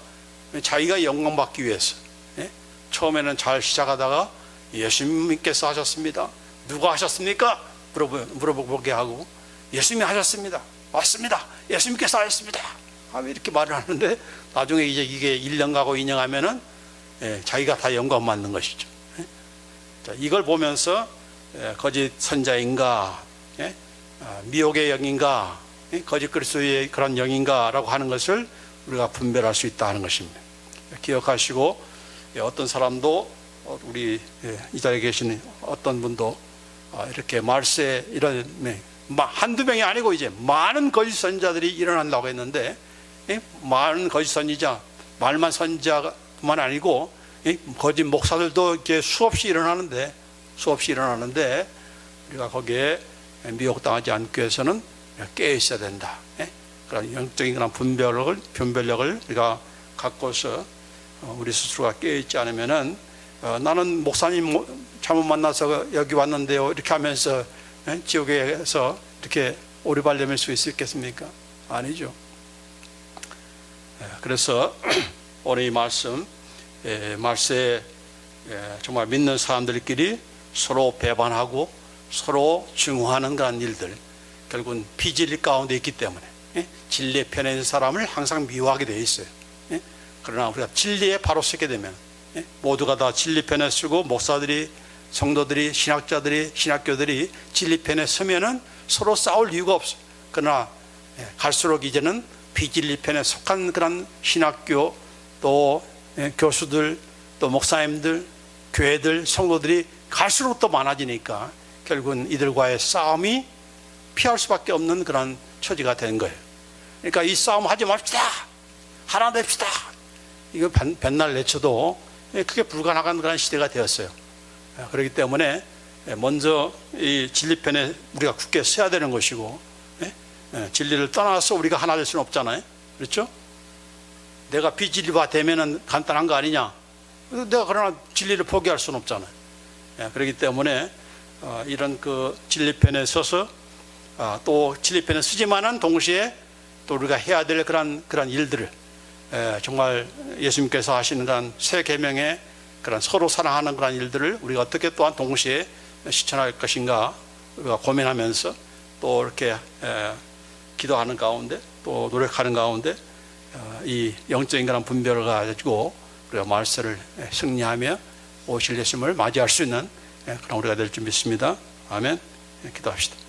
자기가 영광 받기 위해서. 처음에는 잘 시작하다가 예수님께서 하셨습니다. 누가 하셨습니까? 물어보게 하고 예수님이 하셨습니다. 맞습니다. 예수님께서 하셨습니다. 이렇게 말을 하는데 나중에 이제 이게 1년 가고 2년 하면은 자기가 다 영광 받는 것이죠. 자, 이걸 보면서 거짓 선자인가, 미혹의 영인가, 거짓 그리스도의 그런 영인가라고 하는 것을 우리가 분별할 수 있다 하는 것입니다. 기억하시고 어떤 사람도 우리 이 자리에 계신 어떤 분도 이렇게 말세 이런 한두 명이 아니고 이제 많은 거짓 선자들이 일어난다고 했는데 많은 거짓 선지자, 말만 선지자만 아니고 거짓 목사들도 이렇게 수없이 일어나는데 우리가 거기에 미혹당하지 않기 위해서는 깨어 있어야 된다. 그런 영적인 그런 분별력을 우리가 갖고서 우리 스스로가 깨어 있지 않으면은 나는 목사님 잘못 만나서 여기 왔는데요 이렇게 하면서 지옥에서 이렇게 오리발내밀 수 있겠습니까? 아니죠. 그래서 오늘 이 말씀에 정말 믿는 사람들끼리 서로 배반하고 서로 증오하는 그런 일들, 결국은 비진리 가운데 있기 때문에 진리의 편에 있는 사람을 항상 미워하게 되어 있어요. 그러나 우리가 진리에 바로 서게 되면 모두가 다 진리 편에 서고 목사들이, 성도들이, 신학자들이, 신학교들이 진리 편에 서면은 서로 싸울 이유가 없어요. 그러나 갈수록 이제는 비진리 편에 속한 그런 신학교 또 교수들 또 목사님들, 교회들, 성도들이 갈수록 더 많아지니까 결국은 이들과의 싸움이 피할 수밖에 없는 그런 처지가 된 거예요. 그러니까 이 싸움 하지 맙시다. 하나 됩시다. 이거 백날 내쳐도 그게 불가능한 그런 시대가 되었어요. 그렇기 때문에 먼저 이 진리편에 우리가 굳게 서야 되는 것이고, 진리를 떠나서 우리가 하나 될 수는 없잖아요. 그렇죠? 내가 비진리화 되면은 간단한 거 아니냐? 내가 그러나 진리를 포기할 수는 없잖아요. 그렇기 때문에 이런 그 진리편에 서서 또 진리편에 서지만은 동시에 또 우리가 해야 될 그런 일들을 정말 예수님께서 하시는 그런 새 계명의 그런 서로 사랑하는 그런 일들을 우리가 어떻게 또한 동시에 실천할 것인가 우리가 고민하면서 또 이렇게 기도하는 가운데 또 노력하는 가운데 이 영적인 그런 분별을 가지고 우리가 말세를 승리하며 오실 예수님을 맞이할 수 있는 그런 우리가 될 줄 믿습니다. 아멘. 기도합시다.